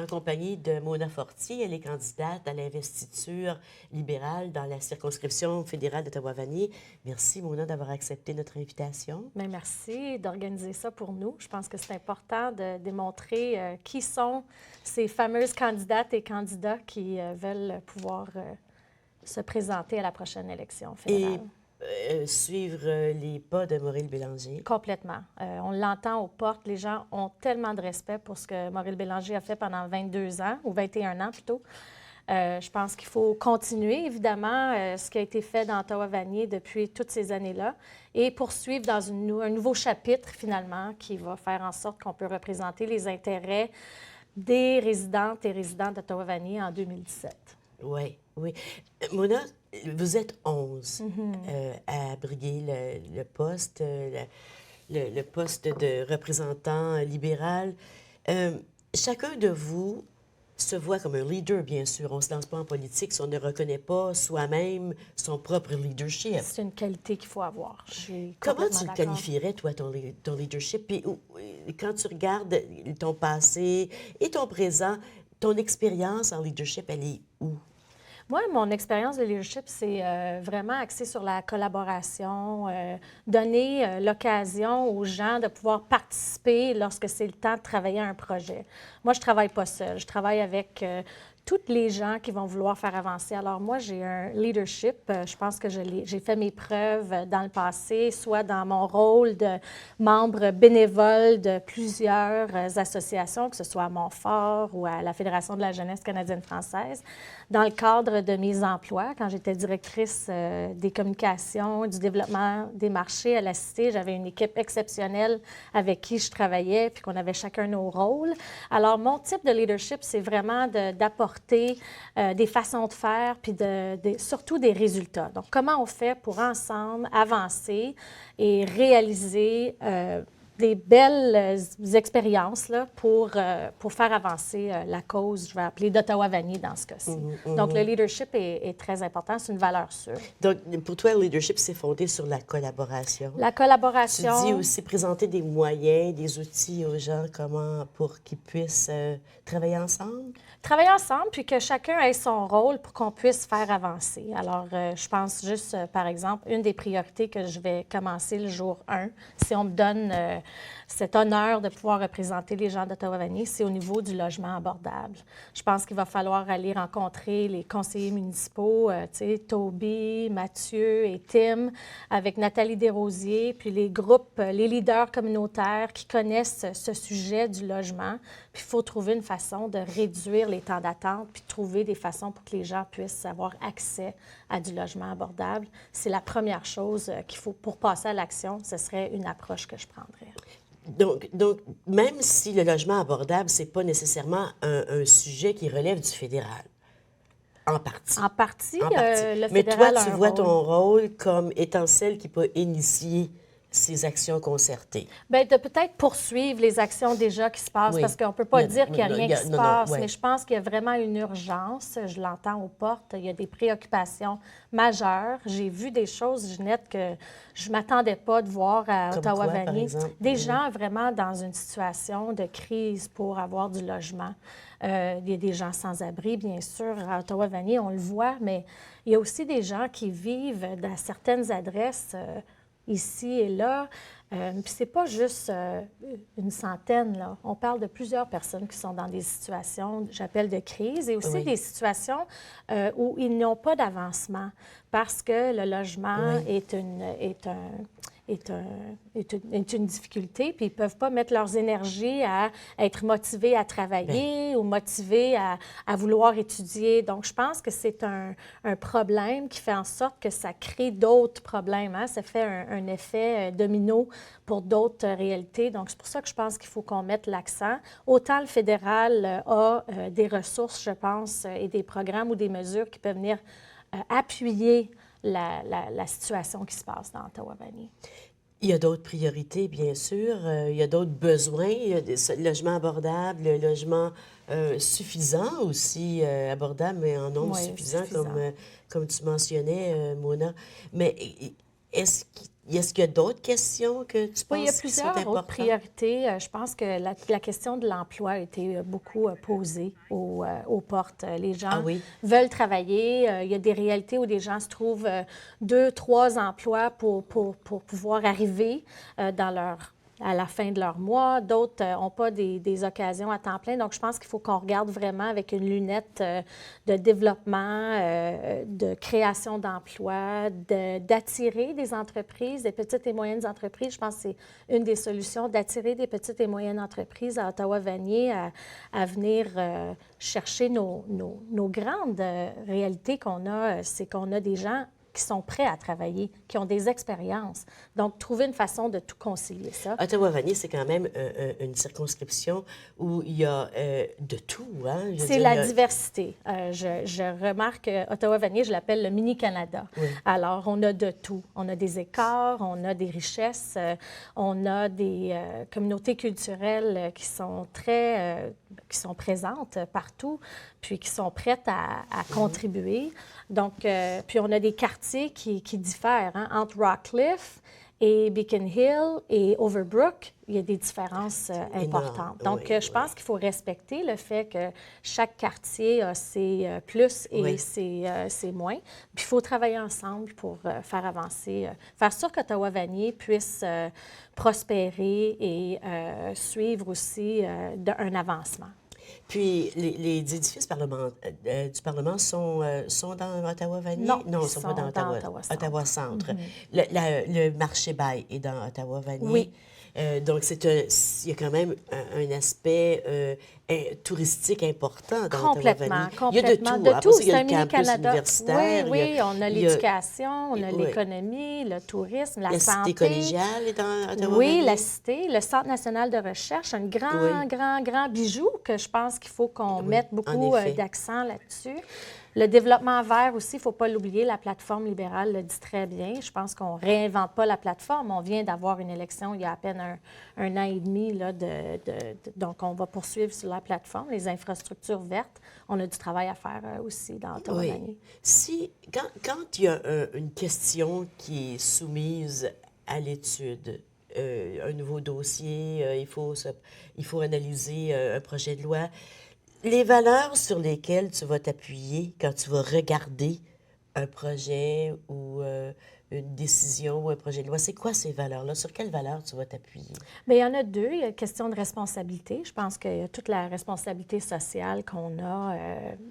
compagnie de Mona Fortier. Elle est candidate à l'investiture libérale dans la circonscription fédérale d'Ottawa-Vanier. Merci, Mona, d'avoir accepté notre invitation. Bien, merci d'organiser ça pour nous. Je pense que c'est important de démontrer qui sont ces fameuses candidates et candidats qui veulent pouvoir se présenter à la prochaine élection fédérale. Et suivre les pas de Maurille Bélanger. Complètement. On l'entend aux portes. Les gens ont tellement de respect pour ce que Maurille Bélanger a fait pendant 22 ans, ou 21 ans plutôt. Je pense qu'il faut continuer, évidemment, ce qui a été fait dans Ottawa-Vanier depuis toutes ces années-là et poursuivre dans un nouveau chapitre, finalement, qui va faire en sorte qu'on peut représenter les intérêts des résidentes et résidents d'Ottawa-Vanier en 2017. Oui, oui. Mona, vous êtes 11 à briguer le poste, le poste de représentant libéral. Chacun de vous se voit comme un leader, bien sûr. On ne se lance pas en politique si on ne reconnaît pas soi-même son propre leadership. C'est une qualité qu'il faut avoir. Comment tu le qualifierais, toi, ton leadership? Puis quand tu regardes ton passé et ton présent, ton expérience en leadership, elle est où? Moi, mon expérience de leadership, c'est vraiment axé sur la collaboration, donner l'occasion aux gens de pouvoir participer lorsque c'est le temps de travailler à un projet. Moi, je ne travaille pas seule. Je travaille avec toutes les gens qui vont vouloir faire avancer. Alors moi, j'ai un leadership. Je pense que j'ai fait mes preuves dans le passé, soit dans mon rôle de membre bénévole de plusieurs associations, que ce soit à Montfort ou à la Fédération de la jeunesse canadienne-française, dans le cadre de mes emplois. Quand j'étais directrice des communications, du développement des marchés à la Cité, j'avais une équipe exceptionnelle avec qui je travaillais, puis qu'on avait chacun nos rôles. Alors, mon type de leadership, c'est vraiment d'apporter des façons de faire, puis surtout des résultats. Donc, comment on fait pour ensemble avancer et réaliser des belles expériences là, pour faire avancer la cause, je vais appeler d'Ottawa-Vanier dans ce cas-ci. Donc, le leadership est très important, c'est une valeur sûre. Donc, pour toi, le leadership, c'est fondé sur la collaboration. La collaboration. Tu dis aussi présenter des moyens, des outils aux gens, pour qu'ils puissent travailler ensemble? Travailler ensemble, puis que chacun ait son rôle pour qu'on puisse faire avancer. Alors, je pense juste, par exemple, une des priorités que je vais commencer le jour 1, si on me donne cet honneur de pouvoir représenter les gens d'Ottawa-Vanier, c'est au niveau du logement abordable. Je pense qu'il va falloir aller rencontrer les conseillers municipaux, tu sais, Toby, Mathieu et Tim, avec Nathalie Desrosiers, puis les groupes, les leaders communautaires qui connaissent ce sujet du logement. Puis il faut trouver une façon de réduire les temps d'attente, puis trouver des façons pour que les gens puissent avoir accès à du logement abordable. C'est la première chose qu'il faut, pour passer à l'action, ce serait une approche que je prendrais. Donc, même si le logement abordable, ce n'est pas nécessairement un sujet qui relève du fédéral, en partie. En partie, le fédéral. Mais toi, tu a un vois rôle. ton rôle comme étant celle qui peut initier ces actions concertées. Bien, de peut-être poursuivre les actions déjà qui se passent, Oui. parce qu'on ne peut pas dire qu'il n'y a rien qui se passe, ouais. mais je pense qu'il y a vraiment une urgence. Je l'entends aux portes. Il y a des préoccupations majeures. J'ai vu des choses, Ginette, que je ne m'attendais pas de voir à Ottawa-Vanier. Des gens vraiment dans une situation de crise pour avoir du logement. Il y a des gens sans abri, bien sûr. À Ottawa-Vanier, on le voit, mais il y a aussi des gens qui vivent dans certaines adresses ici et là. Puis c'est pas juste une centaine, là. On parle de plusieurs personnes qui sont dans des situations, j'appelle de crise, et aussi des situations où ils n'ont pas d'avancement parce que le logement est une difficulté, puis ils ne peuvent pas mettre leurs énergies à être motivés à travailler ou motivés à vouloir étudier. Donc, je pense que c'est un problème qui fait en sorte que ça crée d'autres problèmes. Hein? Ça fait un effet domino pour d'autres réalités. Donc, c'est pour ça que je pense qu'il faut qu'on mette l'accent. Autant le fédéral a des ressources, je pense, et des programmes ou des mesures qui peuvent venir appuyer la situation qui se passe dans Ottawa-Vanier. Il y a d'autres priorités, bien sûr. Il y a d'autres besoins. Il y a le logement abordable, le logement suffisant aussi, abordable, mais en nombre suffisant. Comme tu mentionnais, Mona. Mais est-ce qu'il est-ce qu'il y a d'autres questions que tu Oui, il y a penses qui sont plusieurs autres importantes? priorités. Je pense que la question de l'emploi a été beaucoup posée aux portes. Les gens Ah oui? veulent travailler. Il y a des réalités où des gens se trouvent 2, 3 emplois pour pouvoir arriver à la fin de leur mois. D'autres n'ont pas des occasions à temps plein. Donc, je pense qu'il faut qu'on regarde vraiment avec une lunette de développement, de création d'emplois, d'attirer des entreprises, des petites et moyennes entreprises. Je pense que c'est une des solutions, d'attirer des petites et moyennes entreprises à Ottawa-Vanier à venir chercher nos grandes réalités qu'on a. C'est qu'on a des gens qui sont prêts à travailler, qui ont des expériences. Donc, trouver une façon de tout concilier ça. Ottawa-Vanier, c'est quand même une circonscription où il y a de tout. Hein? C'est la diversité. Je remarque que Ottawa-Vanier, je l'appelle le mini-Canada. Oui. Alors, on a de tout. On a des écarts, on a des richesses, on a des communautés culturelles qui sont qui sont présentes partout, puis qui sont prêtes à contribuer. Donc, puis on a des quartiers qui diffèrent. Hein? Entre Rockcliffe et Beacon Hill et Overbrook, il y a des différences importantes. Donc, oui, je pense qu'il faut respecter le fait que chaque quartier a ses plus et ses moins. Puis, il faut travailler ensemble pour faire avancer, faire sûr qu'Ottawa-Vanier puisse prospérer et suivre aussi un avancement. Puis, les édifices du Parlement sont dans Ottawa-Vanier? Non, ils ne sont pas dans Ottawa-Centre. Le marché Bail est dans Ottawa-Vanier. Oui. Donc, il y a quand même un aspect touristique important dans Ottawa-Vanier. Complètement. Il y a de tout. De tout. Il y a C'est un le campus mini-Canada. universitaire. Oui, on a l'éducation, on a oui. l'économie, le tourisme, la santé. La cité collégiale est dans Ottawa-Vanier? Oui, la cité, le Centre national de recherche, un grand bijou que je pense qu'il faut qu'on mette beaucoup d'accent là-dessus. Le développement vert aussi, il ne faut pas l'oublier, la plateforme libérale le dit très bien. Je pense qu'on ne réinvente pas la plateforme. On vient d'avoir une élection il y a à peine un an et demi. Là, donc, on va poursuivre sur la plateforme. Les infrastructures vertes, on a du travail à faire aussi dans Ottawa-Vanier. Quand il y a une question qui est soumise à l'étude, un nouveau dossier, il faut analyser un projet de loi. Les valeurs sur lesquelles tu vas t'appuyer quand tu vas regarder un projet ou une décision ou un projet de loi, c'est quoi ces valeurs-là? Sur quelles valeurs tu vas t'appuyer? Bien, il y en a deux. Il y a la question de responsabilité. Je pense qu'il y a toute la responsabilité sociale qu'on a,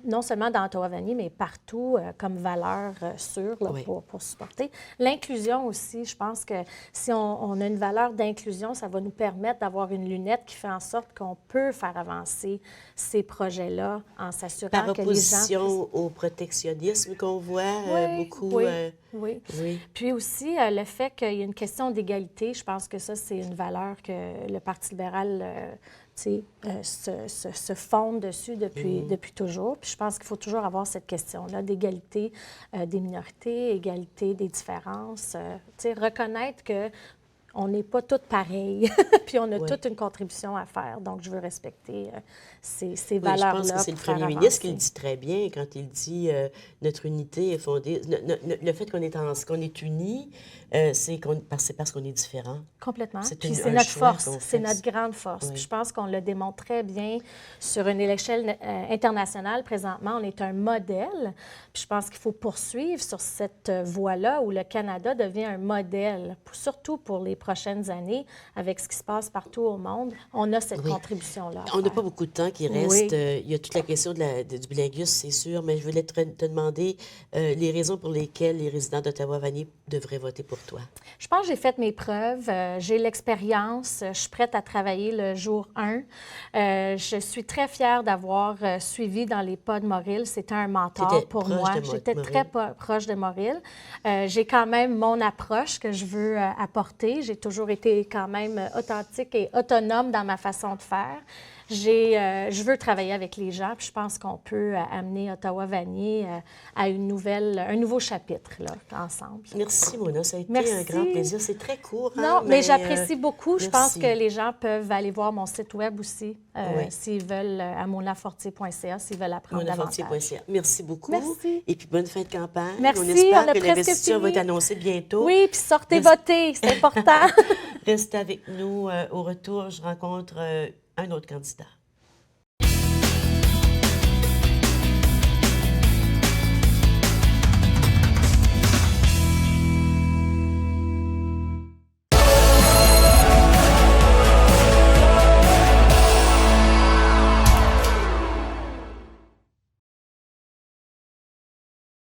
non seulement dans Ottawa-Vanier, mais partout comme valeur sûre là, pour supporter. L'inclusion aussi, je pense que si on a une valeur d'inclusion, ça va nous permettre d'avoir une lunette qui fait en sorte qu'on peut faire avancer ces projets-là en s'assurant que les gens... Par opposition au protectionnisme qu'on voit beaucoup... Oui. Puis aussi, le fait qu'il y a une question d'égalité, je pense que ça, c'est une valeur que le Parti libéral se fonde dessus depuis toujours. Puis je pense qu'il faut toujours avoir cette question-là d'égalité des minorités, égalité des différences. Reconnaître que on n'est pas toutes pareilles, puis on a toute une contribution à faire. Donc, je veux respecter ces valeurs-là. Je pense que c'est le premier ministre qui le dit très bien quand il dit notre unité est fondée... Le fait qu'on est unis, c'est parce qu'on est différents. Complètement. Puis c'est notre force, c'est notre grande force. Oui. Puis je pense qu'on le démontre très bien sur une échelle internationale. Présentement, on est un modèle. Puis je pense qu'il faut poursuivre sur cette voie-là où le Canada devient un modèle, surtout pour les prochaines années, avec ce qui se passe partout au monde. On a cette contribution-là. On n'a pas beaucoup de temps qui reste. Oui. Il y a toute la question du bilinguisme, c'est sûr, mais je voulais te demander les raisons pour lesquelles les résidents d'Ottawa-Vanier devraient voter pour toi. Je pense que j'ai fait mes preuves, j'ai l'expérience, je suis prête à travailler le jour 1. Je suis très fière d'avoir suivi dans les pas de Moril. C'était un mentor pour moi. J'étais très proche de Moril. J'ai quand même mon approche que je veux apporter. J'ai toujours été quand même authentique et autonome dans ma façon de faire. je veux travailler avec les gens, puis je pense qu'on peut amener Ottawa-Vanier à un nouveau chapitre là, ensemble. Merci, Mona. Ça a été Merci. un grand plaisir. C'est très court. Non, mais j'apprécie beaucoup. Je pense merci. que les gens peuvent aller voir mon site web aussi, Oui. s'ils veulent, à monafortier.ca, s'ils veulent apprendre davantage. Monafortier.ca. Merci beaucoup. Merci. Et puis, bonne fin de campagne. Merci, On espère on a que presque l'investiture va fini. être annoncée bientôt. Oui, puis sortez voter, c'est important. Restez avec nous. Au retour, je rencontre un autre candidat.